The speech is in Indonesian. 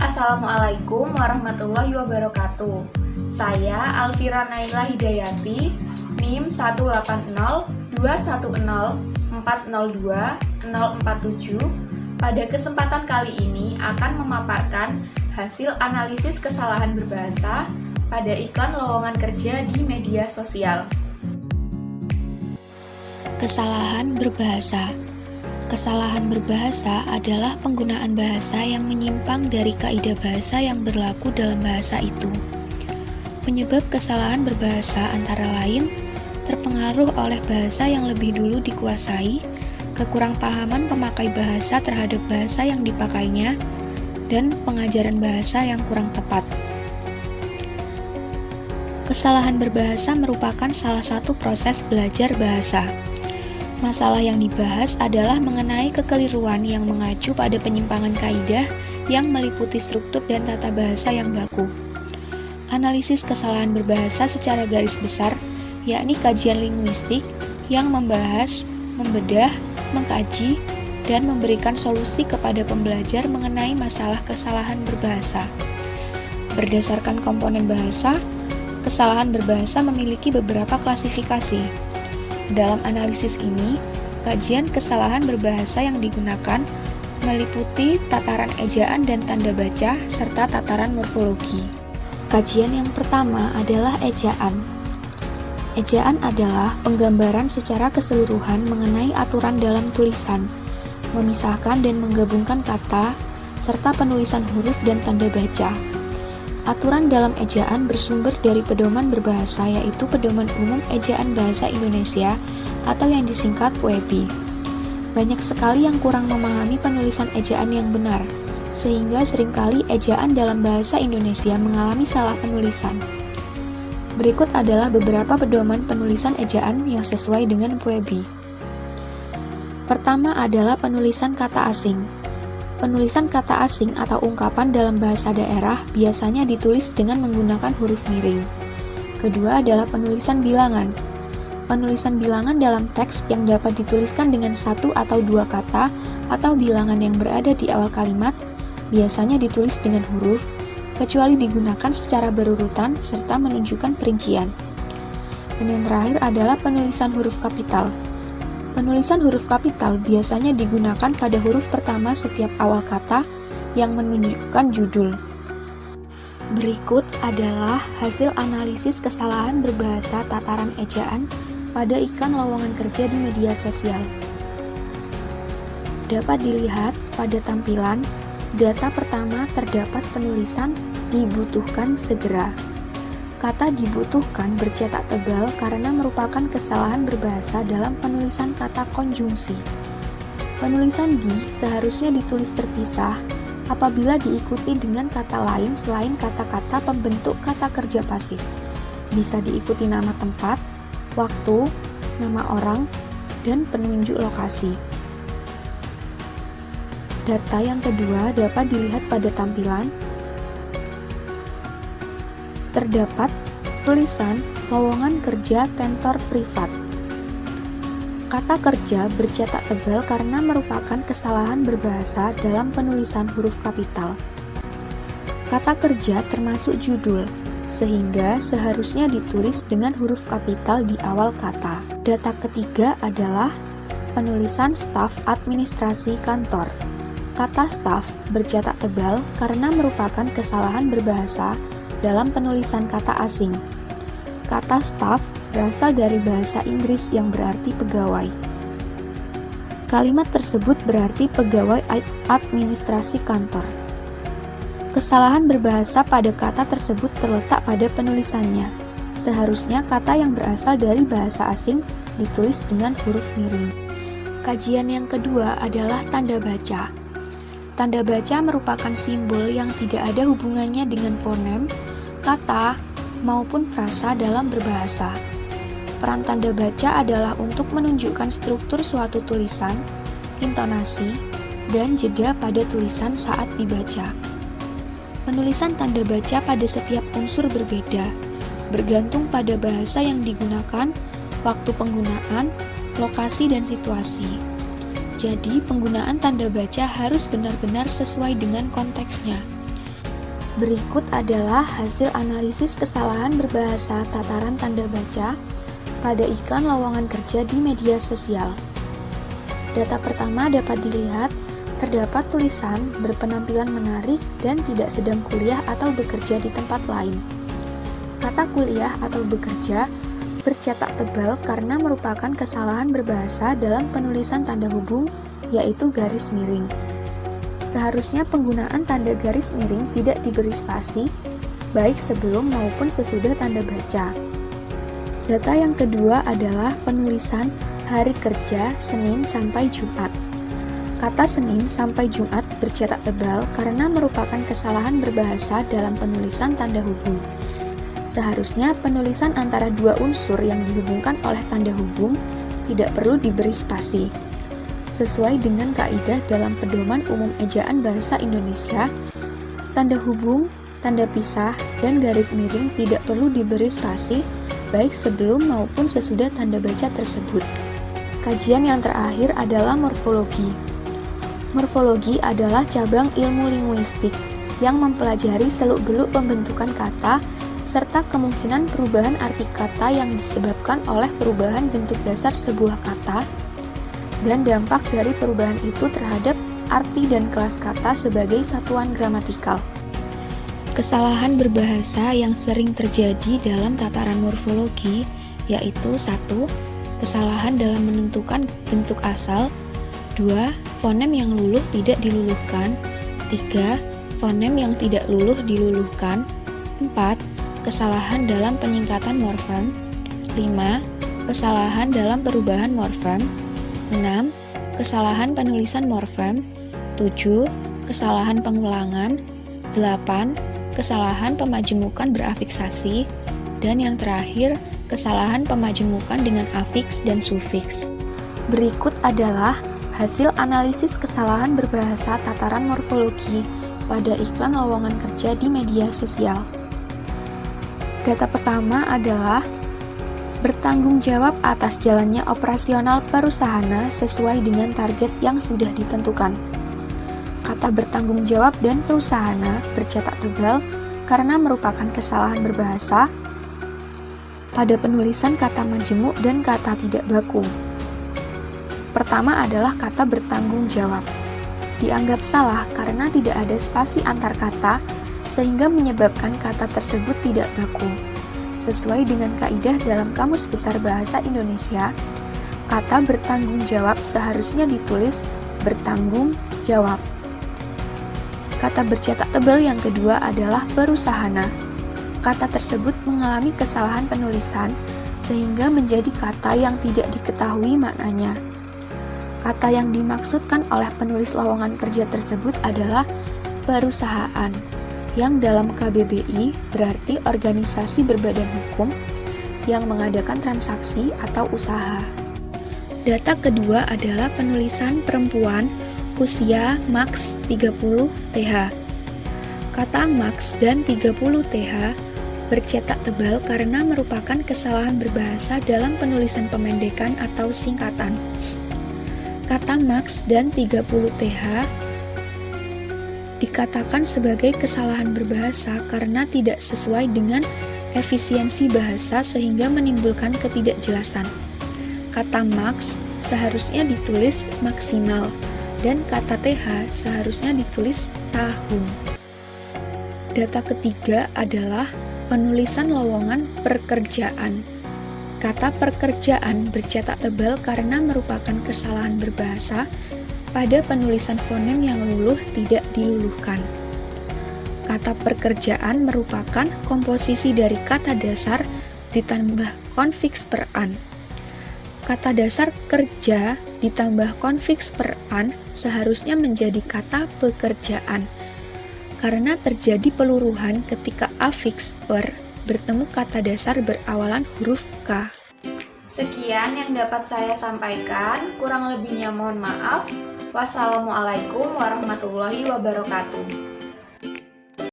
Assalamualaikum warahmatullahi wabarakatuh. Saya Alfira Naila Hidayati, NIM 180210402-047. Pada kesempatan kali ini akan memaparkan hasil analisis kesalahan berbahasa pada iklan lowongan kerja di media sosial. Kesalahan berbahasa. Kesalahan berbahasa adalah penggunaan bahasa yang menyimpang dari kaidah bahasa yang berlaku dalam bahasa itu. Penyebab kesalahan berbahasa antara lain terpengaruh oleh bahasa yang lebih dulu dikuasai, kekurangpahaman pemakai bahasa terhadap bahasa yang dipakainya, dan pengajaran bahasa yang kurang tepat. Kesalahan berbahasa merupakan salah satu proses belajar bahasa. Masalah yang dibahas adalah mengenai kekeliruan yang mengacu pada penyimpangan kaidah yang meliputi struktur dan tata bahasa yang baku. Analisis kesalahan berbahasa secara garis besar, yakni kajian linguistik yang membahas, membedah, mengkaji, dan memberikan solusi kepada pembelajar mengenai masalah kesalahan berbahasa. Berdasarkan komponen bahasa, kesalahan berbahasa memiliki beberapa klasifikasi. Dalam analisis ini, kajian kesalahan berbahasa yang digunakan meliputi tataran ejaan dan tanda baca, serta tataran morfologi. Kajian yang pertama adalah ejaan. Ejaan adalah penggambaran secara keseluruhan mengenai aturan dalam tulisan, memisahkan dan menggabungkan kata, serta penulisan huruf dan tanda baca. Aturan dalam ejaan bersumber dari pedoman berbahasa, yaitu Pedoman Umum Ejaan Bahasa Indonesia atau yang disingkat PUEBI. Banyak sekali yang kurang memahami penulisan ejaan yang benar, sehingga seringkali ejaan dalam bahasa Indonesia mengalami salah penulisan. Berikut adalah beberapa pedoman penulisan ejaan yang sesuai dengan PUEBI. Pertama adalah penulisan kata asing. Penulisan kata asing atau ungkapan dalam bahasa daerah biasanya ditulis dengan menggunakan huruf miring. Kedua adalah penulisan bilangan. Penulisan bilangan dalam teks yang dapat dituliskan dengan satu atau dua kata atau bilangan yang berada di awal kalimat biasanya ditulis dengan huruf, kecuali digunakan secara berurutan serta menunjukkan perincian. Dan yang terakhir adalah penulisan huruf kapital. Penulisan huruf kapital biasanya digunakan pada huruf pertama setiap awal kata yang menunjukkan judul. Berikut adalah hasil analisis kesalahan berbahasa tataran ejaan pada iklan lowongan kerja di media sosial. Dapat dilihat pada tampilan, data pertama terdapat penulisan dibutuhkan segera. Kata dibutuhkan bercetak tebal karena merupakan kesalahan berbahasa dalam penulisan kata konjungsi. Penulisan di seharusnya ditulis terpisah apabila diikuti dengan kata lain selain kata-kata pembentuk kata kerja pasif. Bisa diikuti nama tempat, waktu, nama orang, dan penunjuk lokasi. Data yang kedua dapat dilihat pada tampilan. Terdapat tulisan lowongan kerja tentor privat. Kata kerja bercetak tebal karena merupakan kesalahan berbahasa dalam penulisan huruf kapital. Kata kerja termasuk judul, sehingga seharusnya ditulis dengan huruf kapital di awal kata. Data ketiga adalah penulisan staf administrasi kantor. Kata staf bercetak tebal karena merupakan kesalahan berbahasa dalam penulisan kata asing. Kata staf berasal dari bahasa Inggris yang berarti pegawai. Kalimat tersebut berarti pegawai administrasi kantor. Kesalahan berbahasa pada kata tersebut terletak pada penulisannya. Seharusnya kata yang berasal dari bahasa asing ditulis dengan huruf miring. Kajian yang kedua adalah tanda baca. Tanda baca merupakan simbol yang tidak ada hubungannya dengan fonem, kata, maupun frasa dalam berbahasa. Peran tanda baca adalah untuk menunjukkan struktur suatu tulisan, intonasi, dan jeda pada tulisan saat dibaca. Penulisan tanda baca pada setiap unsur berbeda, bergantung pada bahasa yang digunakan, waktu penggunaan, lokasi, dan situasi. Jadi, penggunaan tanda baca harus benar-benar sesuai dengan konteksnya. Berikut adalah hasil analisis kesalahan berbahasa tataran tanda baca pada iklan lowongan kerja di media sosial. Data pertama dapat dilihat, terdapat tulisan berpenampilan menarik dan tidak sedang kuliah atau bekerja di tempat lain. Kata kuliah atau bekerja bercetak tebal karena merupakan kesalahan berbahasa dalam penulisan tanda hubung, yaitu garis miring. Seharusnya penggunaan tanda garis miring tidak diberi spasi, baik sebelum maupun sesudah tanda baca. Data yang kedua adalah penulisan hari kerja Senin sampai Jumat. Kata Senin sampai Jumat bercetak tebal karena merupakan kesalahan berbahasa dalam penulisan tanda hubung. Seharusnya penulisan antara dua unsur yang dihubungkan oleh tanda hubung tidak perlu diberi spasi. Sesuai dengan kaidah dalam Pedoman Umum Ejaan Bahasa Indonesia, tanda hubung, tanda pisah, dan garis miring tidak perlu diberi spasi, baik sebelum maupun sesudah tanda baca tersebut. Kajian yang terakhir adalah morfologi. Morfologi adalah cabang ilmu linguistik yang mempelajari seluk-beluk pembentukan kata serta kemungkinan perubahan arti kata yang disebabkan oleh perubahan bentuk dasar sebuah kata dan dampak dari perubahan itu terhadap arti dan kelas kata sebagai satuan gramatikal. Kesalahan berbahasa yang sering terjadi dalam tataran morfologi yaitu 1. Kesalahan dalam menentukan bentuk asal, 2. Fonem yang luluh tidak diluluhkan, 3. Fonem yang tidak luluh diluluhkan, 4. Kesalahan dalam penyingkatan morfem, 5. Kesalahan dalam perubahan morfem, 6. Kesalahan penulisan morfem, 7. Kesalahan pengulangan, 8. Kesalahan pemajemukan berafiksasi, dan yang terakhir, kesalahan pemajemukan dengan afiks dan sufiks. Berikut adalah hasil analisis kesalahan berbahasa tataran morfologi pada iklan lowongan kerja di media sosial. Data pertama adalah bertanggung jawab atas jalannya operasional perusahaan sesuai dengan target yang sudah ditentukan. Kata bertanggung jawab dan perusahaan bercetak tebal karena merupakan kesalahan berbahasa pada penulisan kata majemuk dan kata tidak baku. Pertama adalah kata bertanggung jawab. Dianggap salah karena tidak ada spasi antar kata sehingga menyebabkan kata tersebut tidak baku. Sesuai dengan kaidah dalam Kamus Besar Bahasa Indonesia, kata bertanggung jawab seharusnya ditulis bertanggung jawab. Kata bercetak tebal yang kedua adalah perusahaan. Kata tersebut mengalami kesalahan penulisan sehingga menjadi kata yang tidak diketahui maknanya. Kata yang dimaksudkan oleh penulis lowongan kerja tersebut adalah perusahaan, yang dalam KBBI berarti organisasi berbadan hukum yang mengadakan transaksi atau usaha. Data kedua adalah penulisan perempuan usia maks 30 TH. Kata maks dan 30 TH bercetak tebal karena merupakan kesalahan berbahasa dalam penulisan pemendekan atau singkatan. Kata maks dan 30 TH dikatakan sebagai kesalahan berbahasa karena tidak sesuai dengan efisiensi bahasa sehingga menimbulkan ketidakjelasan. Kata maks seharusnya ditulis maksimal dan kata TH seharusnya ditulis tahun. Data ketiga adalah penulisan lowongan pekerjaan. Kata pekerjaan bercetak tebal karena merupakan kesalahan berbahasa pada penulisan fonem yang luluh tidak diluluhkan. Kata pekerjaan merupakan komposisi dari kata dasar ditambah konfiks per an. Kata dasar kerja ditambah konfiks per an seharusnya menjadi kata pekerjaan. Karena terjadi peluruhan ketika afiks per bertemu kata dasar berawalan huruf K. Sekian yang dapat saya sampaikan, kurang lebihnya mohon maaf. Wassalamualaikum warahmatullahi wabarakatuh.